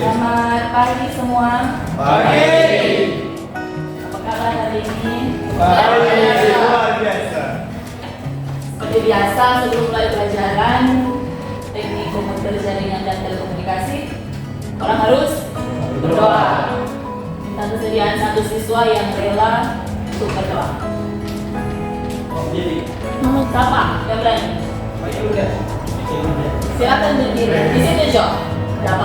Selamat pagi semua. Pagi. Apa kabar hari ini? Pagi, luar biasa. Seperti biasa, sebelum mulai pelajaran teknik komputer jaringan dan telekomunikasi, orang harus berdoa. Minta kesediaan satu siswa yang rela untuk berdoa. Siapa yang berani? Silakan berdiri. Di situ, Jo. Siapa?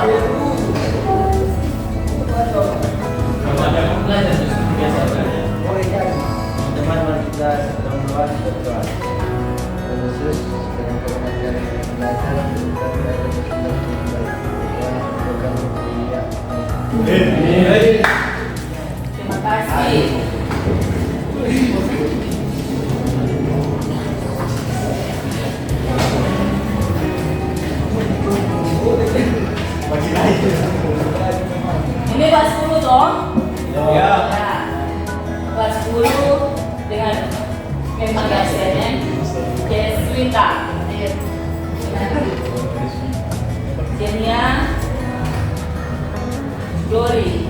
Terima kasih. Ini kelas 10 dong? Ya. Ya. Kelas 10 dengan memang asiannya Jeswita. Jenia Glory.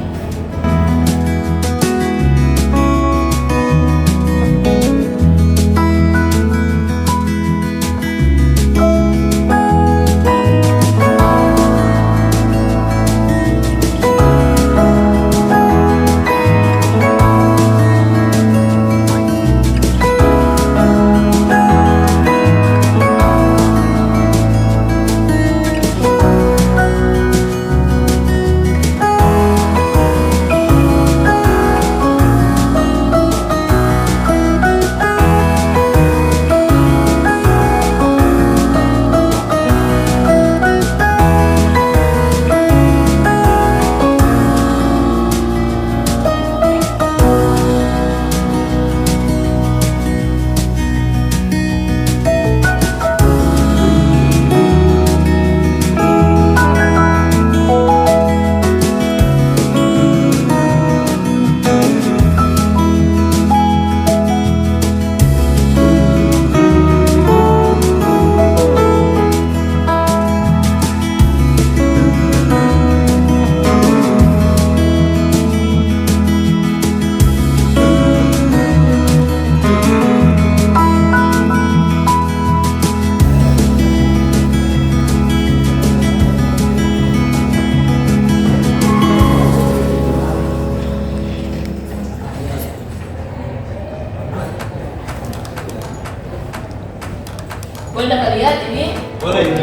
Boleh dapat lihat ini? Boleh.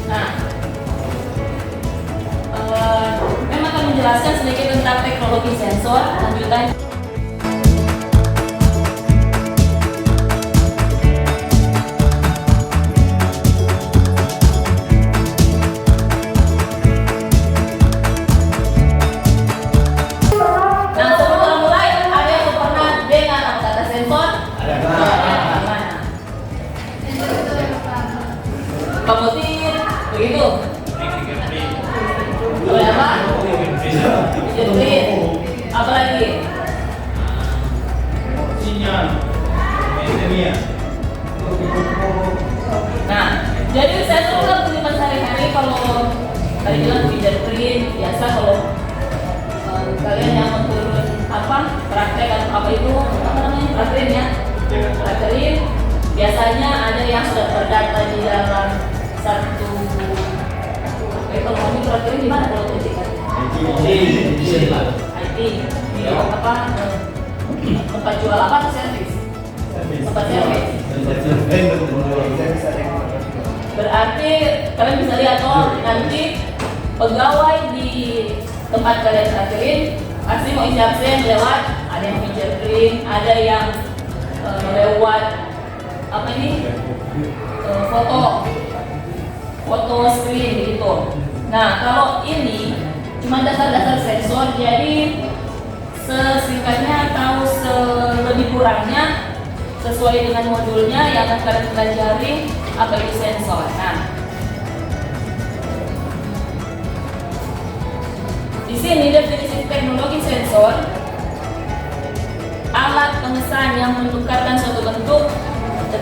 Nah, memang akan menjelaskan sedikit tentang teknologi sensor lanjutan. Nah, sebelum kita mulai, ada yang pernah dengar apa kata sensor? Mana? Pemutir, begitu. Boleh apa? Fingerprint. Apa lagi? Sinyal. Media. Nah, jadi sensor kan penggunaan sehari-hari kalau tadi bilang fingerprint biasa kalau kalian yang menurun apa praktek atau apa itu apa namanya prakterin ya prakterin biasanya ada yang sudah terdata di dalam satu kalau kami prakterin di mana kalau IT kan IT di apa tempat jual apa tuh servis tempat servis berarti kalian bisa lihat oh nanti pegawai di tempat kalian prakterin pasti mau isi absen lewat ada yang fingerprint, ada yang lewat apa ini foto screen gitu. Nah kalau ini cuma dasar-dasar sensor, jadi sesingkatnya atau lebih kurangnya sesuai dengan modulnya yang akan kalian pelajari apa itu sensor. Nah, di sini definisi teknologi sensor, alat pengesan yang menukarkan suatu bentuk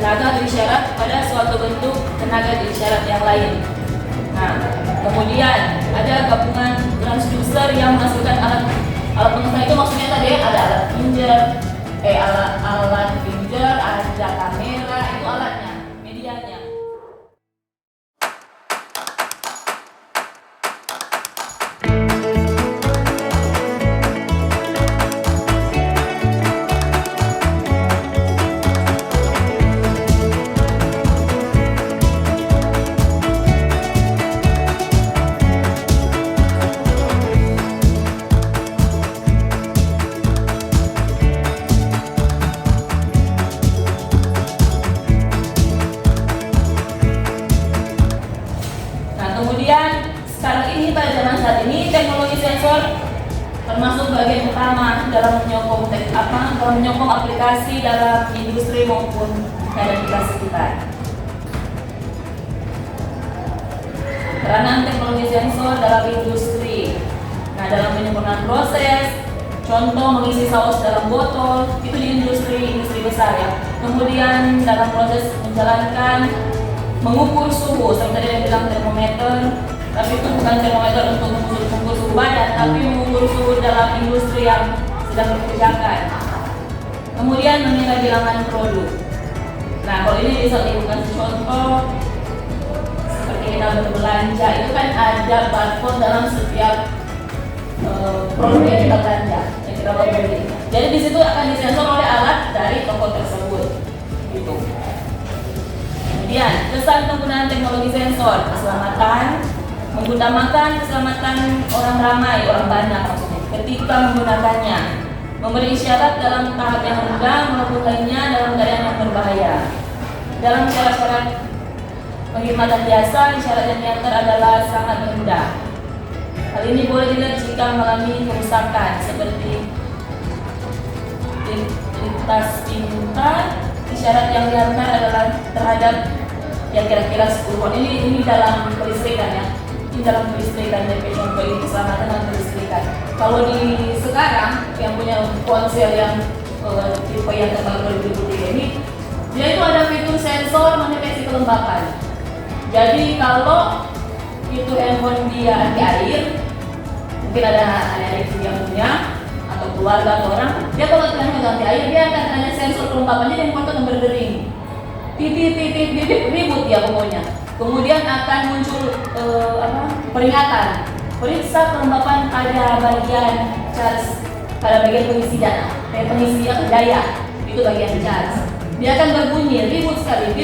tenaga berisyarat pada suatu bentuk tenaga berisyarat yang lain. Nah, kemudian ada gabungan transducer yang menghasilkan alat pengeras itu, maksudnya tadi ada alat finger, ada kamera, itu alatnya, medianya. Kemudian sekarang ini pada zaman saat ini teknologi sensor termasuk bagian utama dalam menyokong aplikasi dalam industri maupun aplikasi kita. Peranan teknologi sensor dalam industri. Nah, dalam penyempurnaan proses, contoh mengisi saus dalam botol itu di industri besar ya. Kemudian dalam proses menjalankan mengukur suhu, seperti tadi yang bilang termometer, tapi itu bukan termometer untuk mengukur suhu badan, tapi mengukur suhu dalam industri yang sedang dikerjakan. Kemudian menilai bilangan produk. Nah, kalau ini bisa dibuka contoh seperti kita berbelanja, itu kan ada barcode dalam setiap produk yang kita belanja, yang kita beli. Jadi di situ akan disensor oleh alat dari toko tersebut. Gitu. Kemudian, kesan penggunaan teknologi sensor, keselamatan, mengutamakan keselamatan orang ramai, orang banyak maksudnya, ketika menggunakannya, memberi isyarat dalam tahap yang rendah, melakukannya dalam keadaan yang berbahaya. Dalam syarat-syarat penghormatan biasa, isyarat yang diantar adalah sangat rendah. Hal ini boleh dilihat jika mengalami kerusakan seperti lintas pintar. Isyarat yang diantar adalah terhadap yang kira-kira 10 volt. Ini dalam kelistrikan ya. Ini dalam kelistrikan, jadi contoh ini keselamatan dalam kelistrikan. Kalau di sekarang yang punya ponsel yang tipe yang terbaru 2023 ini, dia itu ada fitur sensor mendeteksi kelembapan. Jadi kalau itu handphone dia anti air, mungkin ada adik yang punya atau keluarga atau orang, dia kalau ternyata ganti air, dia akan ada sensor kelembapannya dan foto yang berdering, titik ribut ya pokoknya. Kemudian akan muncul peringatan, periksa kelembapan pada bagian charge, pada bagian pengisi dana, pengisi daya, itu bagian charge. Dia akan berbunyi ribut sekali,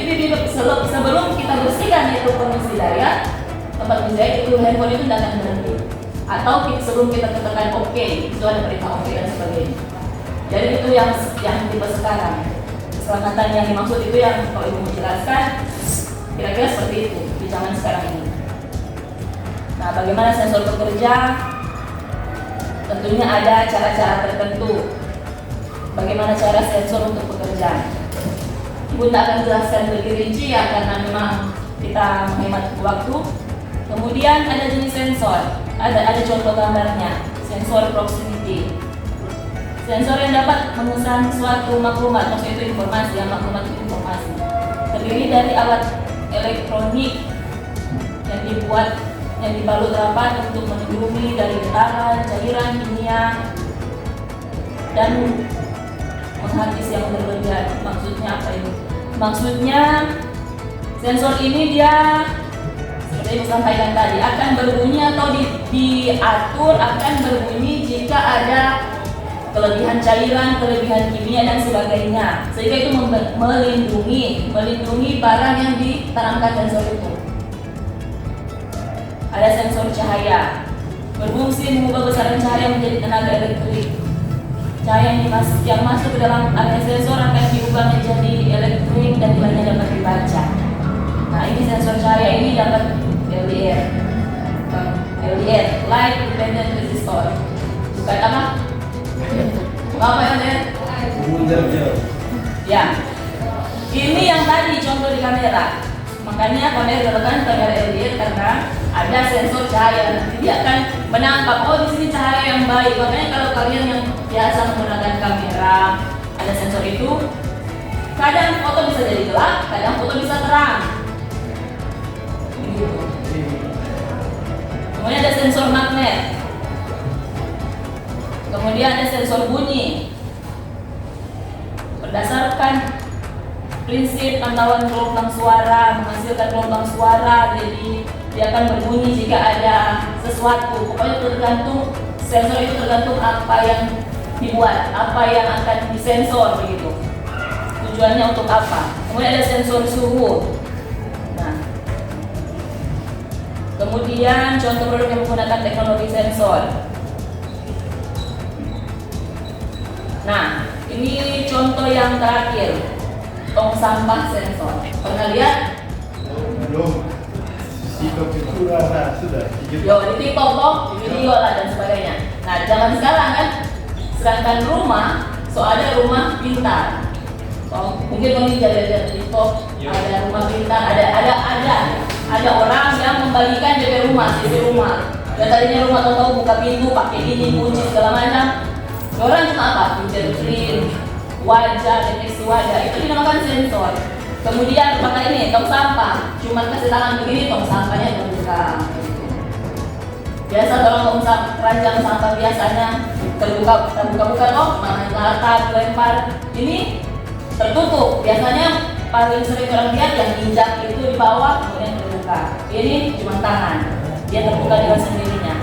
sebelum kita bersihkan itu pengisi daya, tempat pengisi daya itu handphone itu tidak akan berhenti. Atau sebelum kita tekan OK, itu ada perintah OK dan sebagainya. Jadi itu yang tipe sekarang. Keselamatan yang dimaksud itu yang kalau ibu menjelaskan kira-kira seperti itu di zaman sekarang ini. Nah, bagaimana sensor bekerja? Tentunya ada cara-cara tertentu. Bagaimana cara sensor untuk bekerja? Ibu tak akan jelaskan lebih rinci ya, karena memang kita menghemat waktu. Kemudian ada jenis sensor. Ada contoh gambarnya, sensor proximity. Sensor yang dapat memesan suatu maklumat, maksudnya itu informasi, yang maklumat itu informasi. Terdiri dari alat elektronik yang dibalut rapat untuk melindungi dari getaran, cairan, kimia, dan menghabis yang berbeda. Maksudnya apa ini? Maksudnya sensor ini dia seperti yang sampaikan tadi, akan berbunyi atau diatur akan berbunyi jika ada kelebihan cairan, kelebihan kimia dan sebagainya, sehingga itu melindungi barang yang ditanamkan sensor itu. Ada sensor cahaya, berfungsi mengubah besaran cahaya menjadi tenaga elektrik. Cahaya yang masuk ke dalam area sensor akan diubah menjadi elektrik dan nilainya dapat dibaca. Nah, ini sensor cahaya ini dapat LDR, Light Dependent Resistor. Bukan apa? Apa ya, Den? Ya. Ini yang tadi contoh di kamera. Makanya kamera digunakan kamera LDR karena ada sensor cahaya. Nanti dia akan menangkap, oh di sini cahaya yang baik. Makanya kalau kalian yang biasa menggunakan kamera, ada sensor itu, kadang foto bisa jadi gelap, pemantauan gelombang suara, menghasilkan gelombang suara, jadi dia akan berbunyi jika ada sesuatu. Pokoknya tergantung, sensor itu tergantung apa yang dibuat, apa yang akan disensor begitu. Tujuannya untuk apa? Kemudian ada sensor suhu. Nah, kemudian contoh produk yang menggunakan teknologi sensor. Nah, ini contoh yang terakhir, tong sampah sensor. Pernah lihat? Belum. Itu pintura, nah sudah. Yo, di TikTok toh, di video lah dan sebagainya. Nah, zaman sekarang kan, sedangkan rumah, so ada rumah pintar. So, mungkin kamu lihat TikTok, ada rumah pintar, ada orang yang membagikan DP rumah, sisi rumah. Dan tadinya rumah tahu buka pintu, pakai ini, kunci segala macam. Orang cuma apa? Fingerprint, wajah, deteksi wajah, itu dinamakan sensor. Kemudian pakai ini, tong sampah, cuma kasih tangan begini, tong sampahnya terbuka. Biasa orang tong sampah, keranjang sampah biasanya terbuka toh, makan rata, lempar. Ini tertutup. Biasanya paling sering orang lihat yang injak itu di bawah, kemudian terbuka. Ini cuma tangan, dia terbuka dengan sendirinya.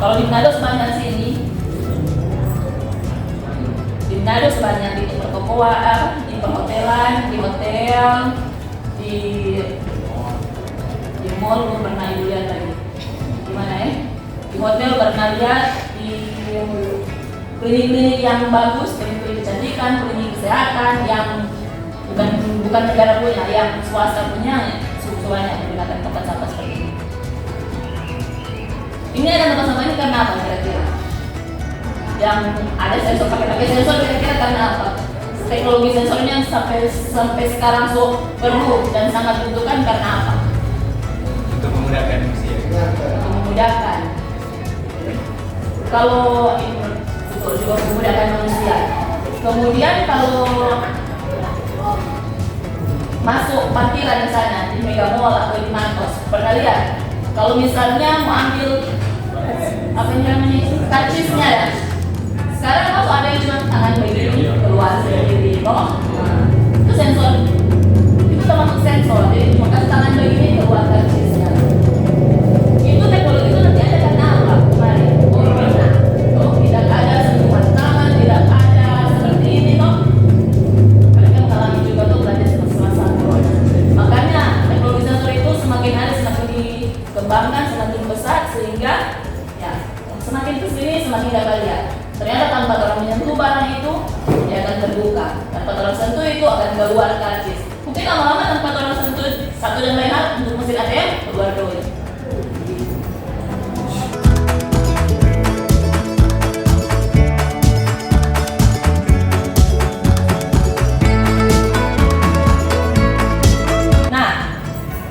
Kalau di Manado sebanyak sini. Manado sebanyak di pertokoan, di perhotelan, di hotel, di mall belum pernah lihat lagi. Di mana ya? Di hotel pernah lihat, di klinik-klinik yang bagus, klinik kecantikan, klinik kesehatan yang bukan negara punya, yang swasta punya, banyak menggunakan tempat sampah seperti ini. Ini ada tempat sampah ini karena apa kira-kira? Yang ada sensor, pakai sensor kira-kira karena apa? Teknologi sensornya sampai sekarang perlu dan sangat dibutuhkan karena apa? Untuk memudahkan manusia. Untuk memudahkan. Kalau itu juga memudahkan manusia. Kemudian kalau masuk parkiran di sana di Mega Mall atau di Mantos, pernah lihat? Kalau misalnya mau ambil apa yang namanya karcisnya ya. Sekarang kalau ada yang cuma tangan begini keluar sendiri, itu sensor, itu termasuk sensor. Jadi cuma kasih tangan begini keluar karcisnya. Itu teknologi itu nanti ada karena apa? Kemarin corona, tidak ada sentuhan tangan, tidak ada seperti ini toh. Mereka mengalami juga tuh belajar semasa corona. Makanya teknologi sensor itu semakin hari semakin dikembangkan, semakin besar sehingga ya semakin kesini semakin dapat lihat. Ternyata tanpa orang menyentuh barang itu, dia akan terbuka. Tanpa orang sentuh itu akan keluar karcis. Mungkin lama-lama tanpa orang sentuh satu dan lain hal untuk mesin ATM keluar duit. Nah,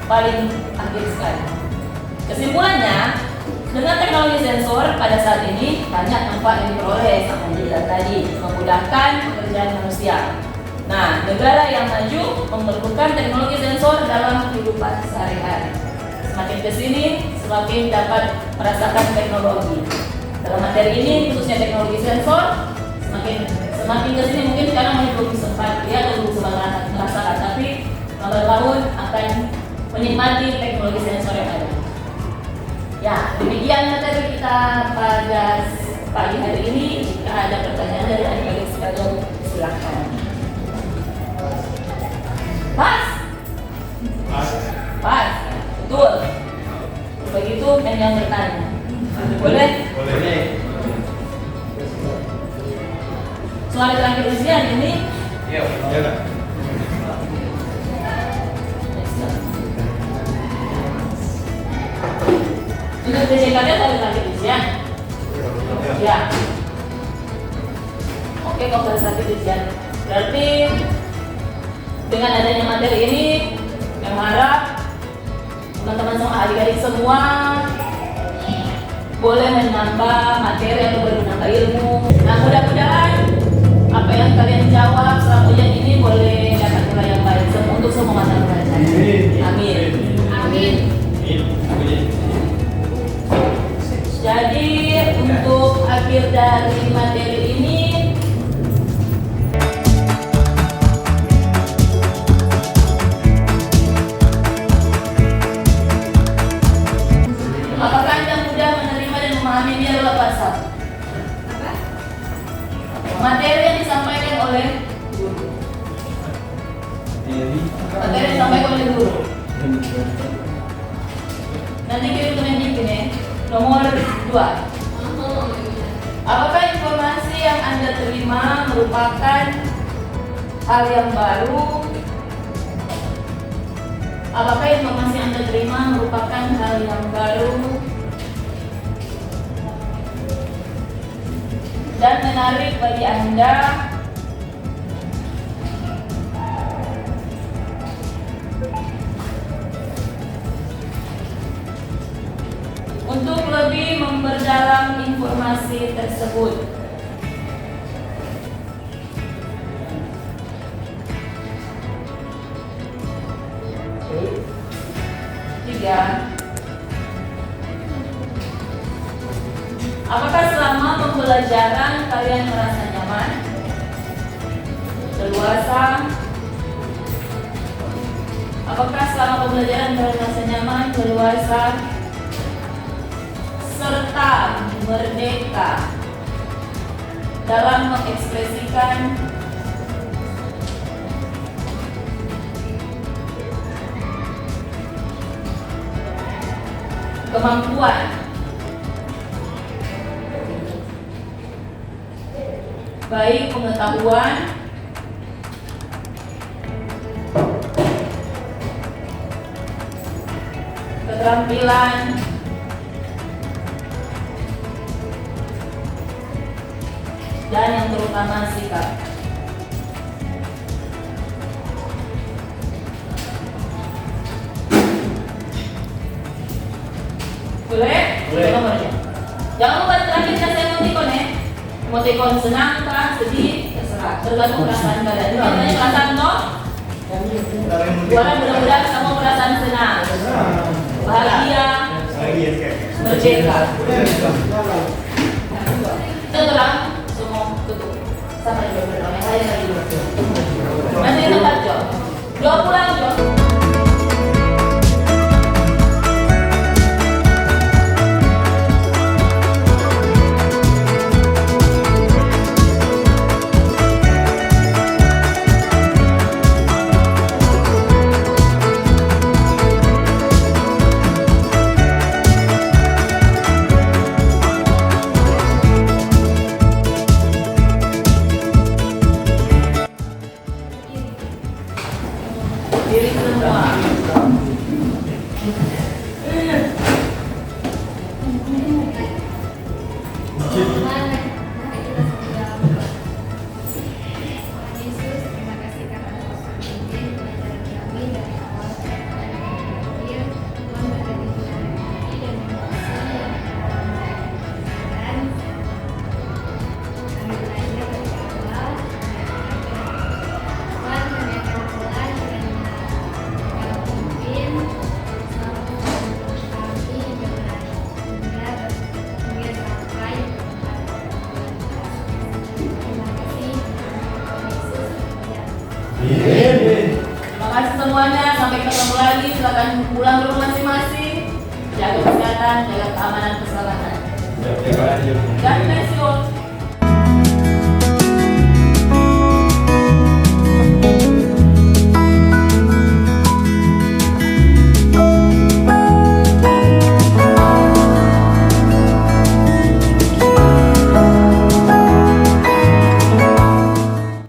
paling akhir sekali. Kesimpulannya, dengan teknologi sensor pada saat ini banyak manfaat yang diperoleh sama yang tadi, memudahkan pekerjaan manusia. Nah, negara yang maju memerlukan teknologi sensor dalam kehidupan sehari-hari. Semakin kesini, semakin dapat merasakan teknologi. Dalam materi ini, khususnya teknologi sensor, semakin kesini mungkin sekarang masih belum sempat lihat atau belum sempat merasakan, tapi lambat laun akan menikmati teknologi sensor yang ada. Ya, demikian materi kita pada pagi hari ini. Jika ada pertanyaan dari adik-adik sekalian, silakan. Pas? Pas, betul. Begitu, dan yang bertanya. Boleh? Boleh. Soal terakhir ujian ini. Iya, Kak. Untuk DJKD soal terakhir ujian. Ya. Oke, kalau soal terakhir ujian. Berarti dengan adanya materi ini, yang harap teman-teman semua, adik-adik semua boleh menambah materi atau menambah ilmu. Nah, mudah-mudahan apa yang kalian jawab selama ujian ini boleh dapat nilai yang baik untuk semua mata pelajaran. Amin. Amin. Jadi untuk akhir dari materi ini Materi yang disampaikan oleh guru. Nanti kirim ke Mendikbud ya. Nomor 2. Apakah informasi yang Anda terima merupakan hal yang baru? Apakah informasi yang Anda terima merupakan hal yang baru dan menarik bagi Anda? Untuk lebih memperdalam informasi tersebut. Tiga. Apakah selama pembelajaran kalian merasa nyaman, leluasa? Apakah selama pembelajaran kalian merasa nyaman, leluasa, serta merdeka dalam mengekspresikan kemampuan baik pengetahuan keterampilan dan yang terutama sikap. Boleh? Boleh. Nomornya. Jangan lupa terakhirnya saya emoticon ya. Emoticon senang kah, sedih, terserah. Tergantung perasaan kalian. Ini katanya perasaan toh? Mudah-mudahan kamu perasaan senang, bahagia, merdeka. Itu terang, semua tutup. Sampai dua berdoa yang lain lagi. Masih di tempat Jo. Jo pulang Jo. Diri semua. Yesus, terima kasih karena Engkau memimpin pelajaran kami dari awal sampai akhir. Tuhan berkati kita hari dan mengasihi yang dan kami belajar dari awal Tuhan kami akan mulai dengan Engkau memimpin selalu kami hingga sampai terima kasih Yesus ya. Terima kasih semuanya. Sampai ketemu lagi. Silakan pulang ke rumah masing-masing. Jaga kesehatan, jaga keamanan, keselamatan. Terima kasih. God bless you all.